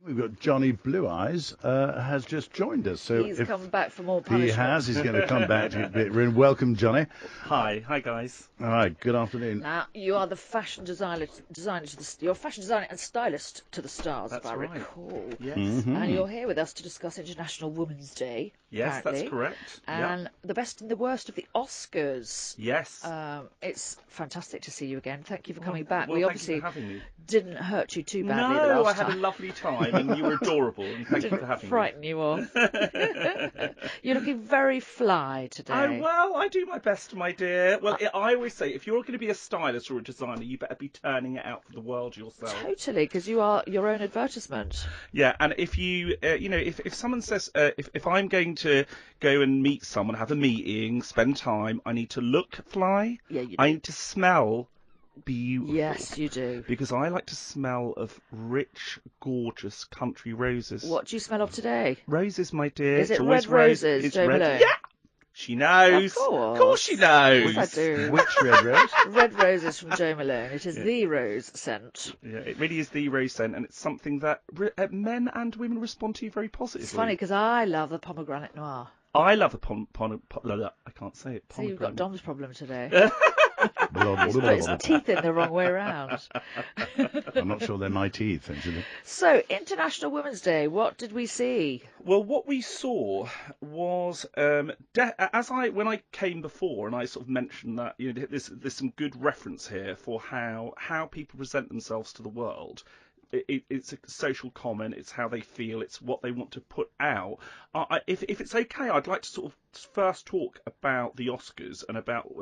We've got Johnny Blueeyes has just joined us. So he's come back for more punishment. He has. He's going to come back to it. Welcome, Johnny. Hi guys. All right. Good afternoon. Now you are the fashion designer to the. You're fashion designer and stylist to the stars, That's if I right. recall. Yes. Mm-hmm. And you're here with us to discuss International Women's Day. Yes, apparently. that's correct. And the best and the worst of the Oscars. Yes. It's fantastic to see you again. Thank you for coming back. Well, we thank obviously you for having me. didn't hurt you too badly the No, I last had a time. lovely time, and you were adorable. And thank you for having Frighten you off. You're looking very fly today. Well, I do my best, my dear. Well, I always say, if you're going to be a stylist or a designer, you better be turning it out for the world yourself. Totally, because you are your own advertisement. Yeah, and if you, if someone says, if I'm going to go and meet someone, have a meeting, spend time, I need to look fly. Yeah, you do. I need to smell beautiful. Yes, you do. Because I like to smell of rich, gorgeous country roses. What do you smell of today? Roses, my dear. Is it It's always red roses, It's Jo red. Malone? Yeah, she knows. Of course she knows. Yes, I do. Which red rose? Red roses from Jo Malone. It is the rose scent. Yeah, it really is the rose scent, and it's something that men and women respond to very positively. It's funny because I love the pomegranate noir. I love the I can't say it. So you've got Dom's problem today. He's Put his teeth in the wrong way around. I'm not sure they're my teeth, actually. So, International Women's Day, what did we see? Well, what we saw was when I came before, and I sort of mentioned that there's some good reference here for how people present themselves to the world. It's a social comment. It's how they feel. It's what they want to put out. If it's okay, I'd like to sort of first talk about the Oscars and about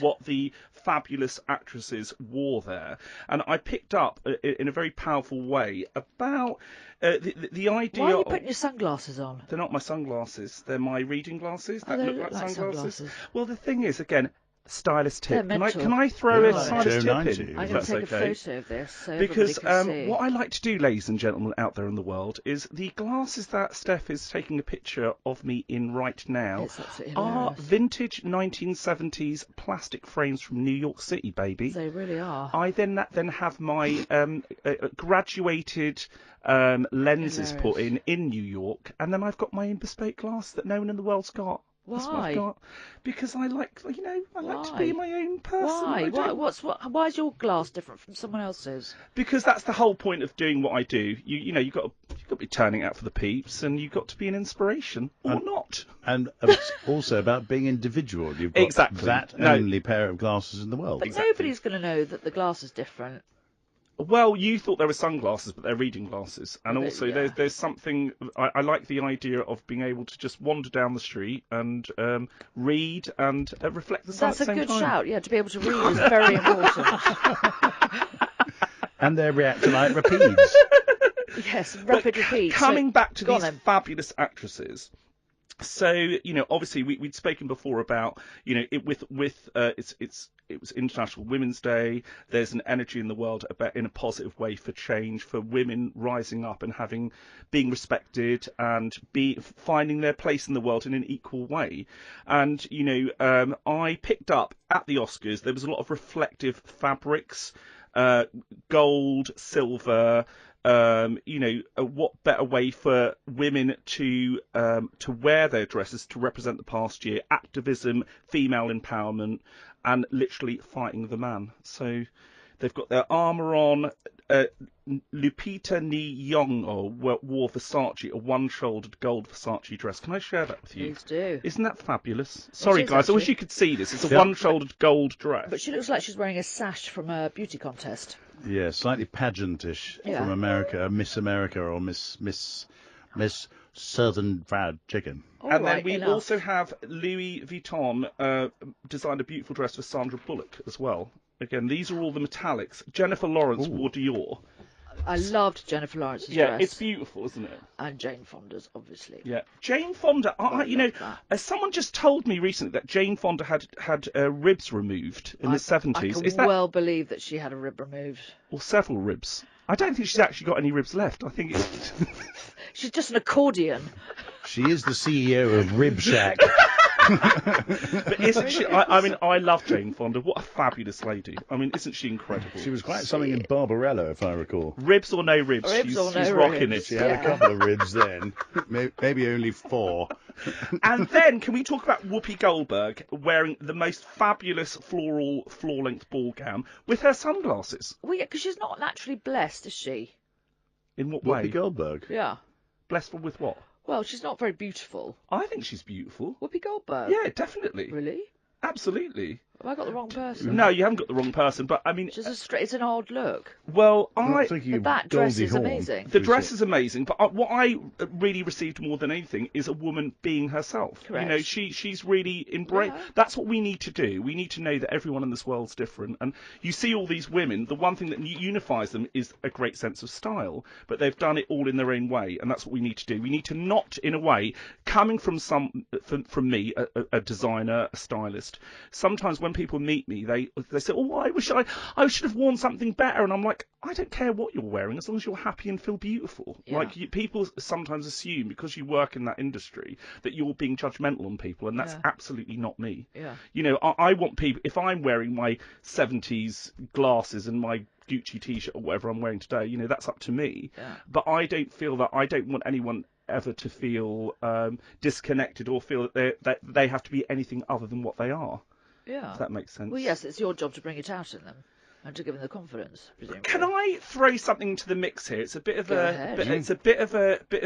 what the fabulous actresses wore there. And I picked up in a very powerful way about the idea. Why are you putting your sunglasses on? They're not my sunglasses. They're my reading glasses that they look like sunglasses. Well, the thing is, again, stylist tip. Can I throw a Yeah, stylist Joe tip in? 90. if I'm going that's to take okay? a photo of this so Because everybody can see. what I like to do, ladies and gentlemen out there in the world, is the glasses that Steph is taking a picture of me in right now It's absolutely are hilarious. vintage 1970s plastic frames from New York City, baby. They really are. I then have my graduated lenses put in New York, and then I've got my own bespoke glass that no one in the world's got. That's what I've Why? got. Because I like, like to be my own person. Why? I don't- Why is your glass different from someone else's? Because that's the whole point of doing what I do. You've got to be turning out for the peeps, and you've got to be an inspiration or not. And it's also about being individual. You've got Exactly. that only pair of glasses in the world. But nobody's going to know that the glass is different. Well, you thought they were sunglasses, but they're reading glasses. And also, yeah. there's something. I like the idea of being able to just wander down the street and read and reflect the sun at That's the a same good time. shout. Yeah, to be able to read is very important. And they react to like repeats. Yes, rapid repeat. Coming back to go on these then. fabulous actresses. So, obviously we'd spoken before about, it was International Women's Day. There's an energy in the world about in a positive way for change, for women rising up and being respected and finding their place in the world in an equal way. And, I picked up at the Oscars, there was a lot of reflective fabrics, gold, silver. What better way for women to wear their dresses to represent the past year? Activism, female empowerment, and literally fighting the man. So they've got their armour on. Lupita Nyong'o wore Versace, a one-shouldered gold Versace dress. Can I share that with you? Please do. Isn't that fabulous? Sorry, is, guys. I wish actually. you could see this. It's a Yeah. one-shouldered gold dress. But she looks like she's wearing a sash from a beauty contest. Yeah, slightly pageantish Yeah. from America, Miss America or Miss Southern Fried Chicken. And All right, then we enough. also have Louis Vuitton designed a beautiful dress for Sandra Bullock as well. Again, these are all the metallics. Jennifer Lawrence wore Dior. I loved Jennifer Lawrence's Yeah, dress. it's beautiful, isn't it? And Jane Fonda's, obviously. Yeah, Jane Fonda. love that. Someone just told me recently that Jane Fonda had ribs removed in the 70s. I Is can that well believe that she had a rib removed. or several ribs? I don't think she's actually got any ribs left. I think it's She's just an accordion. She is the CEO of Rib Shack But isn't she? I mean, I love Jane Fonda. What a fabulous lady. I mean, isn't she incredible? She was quite something in Barbarella, if I recall. Ribs or no ribs, Ribs or no she's rocking ribs. it. She had a couple of ribs then, maybe only 4. And then, can we talk about Whoopi Goldberg wearing the most fabulous floor-length ball gown with her sunglasses? Well, yeah, because she's not naturally blessed, is she? In what way? Whoopi Goldberg. Yeah. Blessed with what? Well, she's not very beautiful. I think she's beautiful. Whoopi Goldberg. Yeah, definitely. Really? Absolutely. Have I got the wrong person? No, you haven't got the wrong person, but I mean... It's an odd look. Well, I'm thinking But of that dress Goldie is Hawn. amazing. The dress is amazing, but what I really received more than anything is a woman being herself. Correct. You know, she's really embraced. Yeah. That's what we need to do. We need to know that everyone in this world's different. And you see all these women, the one thing that unifies them is a great sense of style, but they've done it all in their own way, and that's what we need to do. We need to not, in a way, coming from from me, a designer, a stylist, sometimes when people meet me, they say, oh, I should have worn something better, and I'm like, I don't care what you're wearing as long as you're happy and feel beautiful. Yeah. Like people sometimes assume because you work in that industry that you're being judgmental on people, and that's absolutely not me. Yeah. You know, I want people, if I'm wearing my 70s glasses and my Gucci t-shirt or whatever I'm wearing today, you know, that's up to me. Yeah. But I don't want anyone ever to feel disconnected or feel that they have to be anything other than what they are. Yeah. If that makes sense. Well, yes, it's your job to bring it out in them and to give them the confidence, presumably. Can I throw something into the mix here? It's a bit of Go ahead. it's a bit of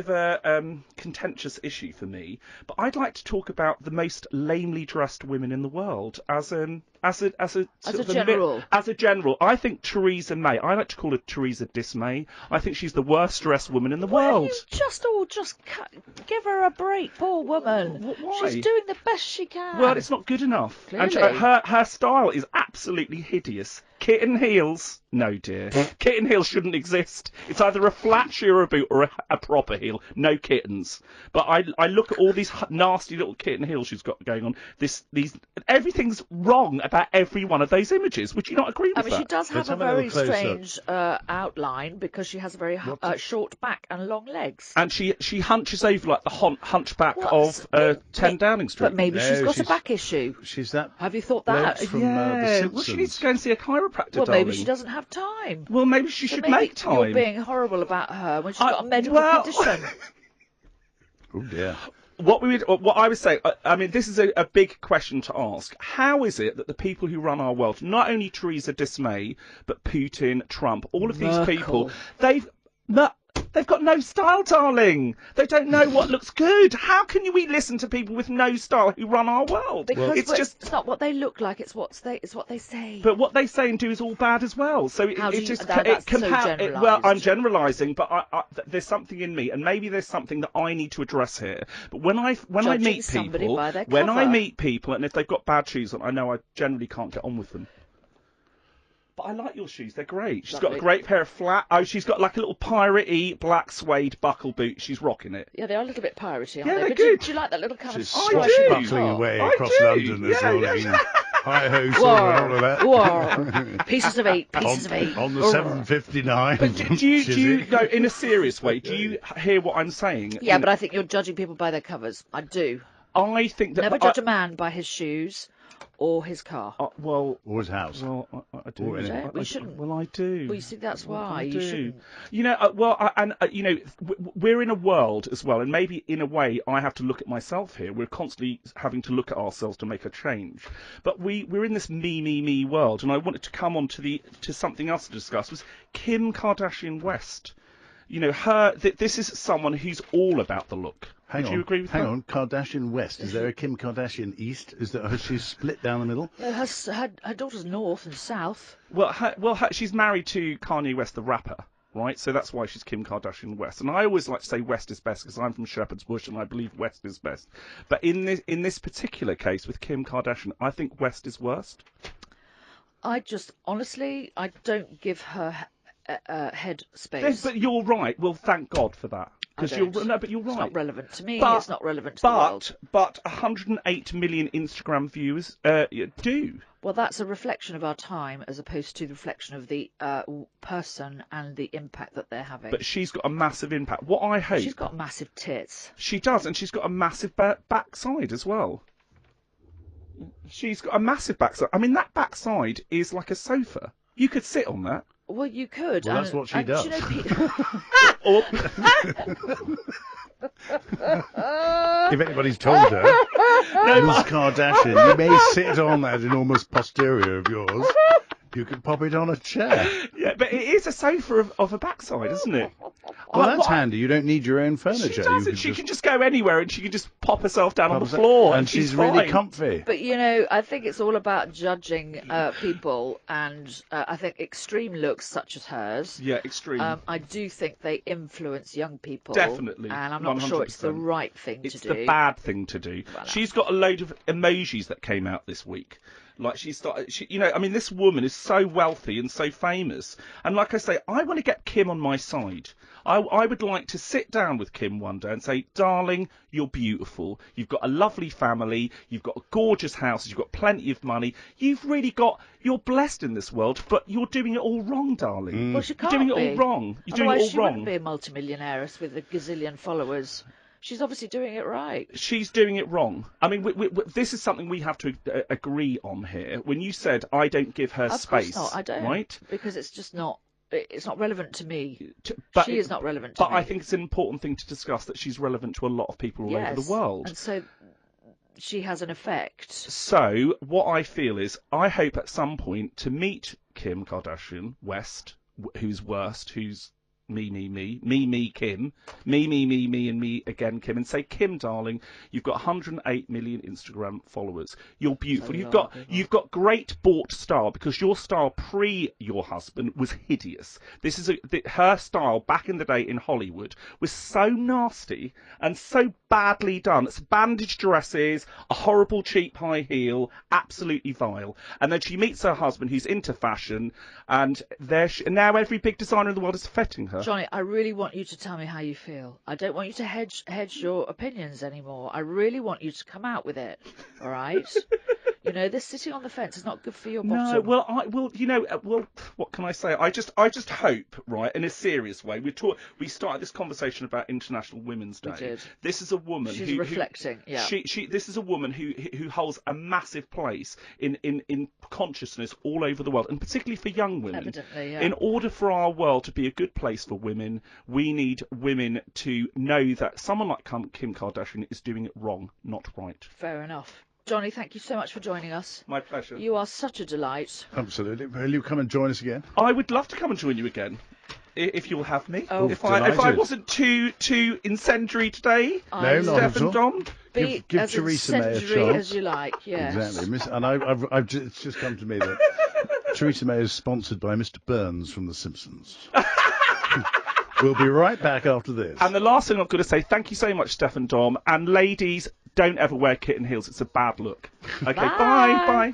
a contentious issue for me. But I'd like to talk about the most lamely dressed women in the world as a general. As a general, I think Theresa May. I like to call her Theresa Dismay. I think she's the worst dressed woman in the world. You just give her a break, poor woman. Why? She's doing the best she can. Well, it's not good enough. And Clearly. her style is absolutely hideous. Kitten heels? No, dear. Kitten heels shouldn't exist. It's either a flat shoe or a boot or a proper heel. No kittens. But I look at all these nasty little kitten heels she's got going on. Everything's wrong about every one of those images. Would you not agree with I mean, she that? does have Let's a have a little very close-up. strange outline because she has a very short back and long legs. And she hunches over like the hunchback What? of 10 Downing Street. But maybe No, she's got a she's- back issue. She's that. Have you thought bloke that? from yeah. The Simpsons. Well, she needs to go and see a chiropractor, Well, darling. maybe she doesn't have time. Well, maybe she So should maybe make time. You're being horrible about her when she's got a medical condition. Oh dear. What I was saying, I mean, this is a big question to ask. How is it that the people who run our world, not only Theresa Dismay, but Putin, Trump, all of these Merkel. people, they've got no style, darling. They don't know what looks good. How can we listen to people with no style who run our world? Because it's not what they look like; it's what they say. But what they say and do is all bad as well. So How do it you- just that's so well, I'm generalised. generalising, but there's something in me, and maybe there's something that I need to address here. But when I Judging meet somebody people, by their when I cover. meet people, and if they've got bad shoes on, I know I generally can't get on with them. But I like your shoes; they're great. She's got a Lovely. great pair of flat. Oh, she's got like a little pirate-y black suede buckle boot. She's rocking it. Yeah, they are a little bit piratey, aren't Yeah, they? they're But good. Do you like that little kind She's of I stripy do. swashbuckling top? away I across do. London this Yeah, morning. yeah. Hi-ho, and all of that. Whoa. Pieces of eight. Pieces of eight. On the Oh. 759. But do you no, in a serious way, do you hear what I'm saying? Yeah, but I think you're judging people by their covers. I do. I think that Never judge a man by his shoes or his car. well, Or his house. Well, I do. Or in it. We shouldn't. Well, I do. Well, you see, that's why I you do. shouldn't. You know, you know, we're in a world as well, and maybe in a way, I have to look at myself here. We're constantly having to look at ourselves to make a change, but we're in this me world, and I wanted to come on to something else to discuss was Kim Kardashian West. You know, this is someone who's all about the look. Hang Would on. you agree with Hang that? on. Kardashian West. Is there a Kim Kardashian East? Is there? She's split down the middle. No, her daughter's north and south. Well, she's married to Kanye West, the rapper, right? So that's why she's Kim Kardashian West. And I always like to say West is best because I'm from Shepherd's Bush and I believe West is best. But in this particular case with Kim Kardashian, I think West is worst. Honestly, I don't give her head space. Yes, but you're right. Well, thank God for that. Because don't. but you're right. It's not relevant to me. But- It's not relevant to the world. But 108 million Instagram viewers do. Well, that's a reflection of our time as opposed to the reflection of the person and the impact that they're having. But she's got a massive impact. What I hope She's got massive tits. she does, and she's got a massive backside as well. She's got a massive backside. I mean, that backside is like a sofa. You could sit on that. Well, you could. Well, that's what she does. Do you know, Or If anybody's told her, Ms. Kardashian, you may sit on that enormous posterior of yours. You can pop it on a chair. yeah, but it is a sofa of a backside, isn't it? Well, that's handy. You don't need your own furniture. She doesn't. She can just go anywhere and she can just pop herself down on the floor. And she's really comfy. But, I think it's all about judging people, and I think extreme looks such as hers. Yeah, extreme. I do think they influence young people. Definitely. And I'm not sure it's the 100%. right thing to do. It's the bad thing to do. Voilà. She's got a load of emojis that came out this week. Like this woman is so wealthy and so famous. And like I say, I want to get Kim on my side. I would like to sit down with Kim one day and say, darling, you're beautiful. You've got a lovely family. You've got a gorgeous house. You've got plenty of money. You're blessed in this world, but you're doing it all wrong, darling. Well, she can't You're doing be. it all wrong. You're doing Otherwise, it all she wrong. wouldn't be a multimillionaire with a gazillion followers. She's obviously doing it right. She's doing it wrong. I mean, this is something we have to agree on here. When you said, I don't give her space, Of course not, I don't. right? Because it's just not... It's not relevant to me. But She is not relevant to me. But I think it's an important thing to discuss that she's relevant to a lot of people all over the world. And so she has an effect. So what I feel is, I hope at some point to meet Kim Kardashian West, who's worst, who's me, Kim, me, and me again, Kim, and say, Kim, darling, you've got 108 million Instagram followers. You're beautiful. You've got great bought style, because your style pre your husband was hideous. This is her style back in the day in Hollywood was so nasty and so badly done. It's bandaged dresses, a horrible cheap high heel, absolutely vile. And then she meets her husband, who's into fashion, and now every big designer in the world is fetting her. Johnny, I really want you to tell me how you feel. I don't want you to hedge your opinions anymore. I really want you to come out with it. All right? This sitting on the fence is not good for your bottom. No, well, what can I say? I just hope, right, in a serious way. We started this conversation about International Women's Day. We did. This is a woman She's reflecting. Yeah. This is a woman who holds a massive place in consciousness all over the world, and particularly for young women. Evidently, yeah. In order for our world to be a good place for women, we need women to know that someone like Kim Kardashian is doing it wrong, not right. Fair enough. Johnny, thank you so much for joining us. My pleasure. You are such a delight. Absolutely. Will you come and join us again? I would love to come and join you again, if you'll have me. Oh, if I wasn't too incendiary today, No, not Steph at and all. Dom. Be Give as Theresa May a incendiary chance. as you like, yes. Exactly. And it's just come to me that Theresa May is sponsored by Mr. Burns from The Simpsons. We'll be right back after this. And the last thing I've got to say, thank you so much, Steph and Dom. And ladies, don't ever wear kitten heels. It's a bad look. Okay, bye. Bye.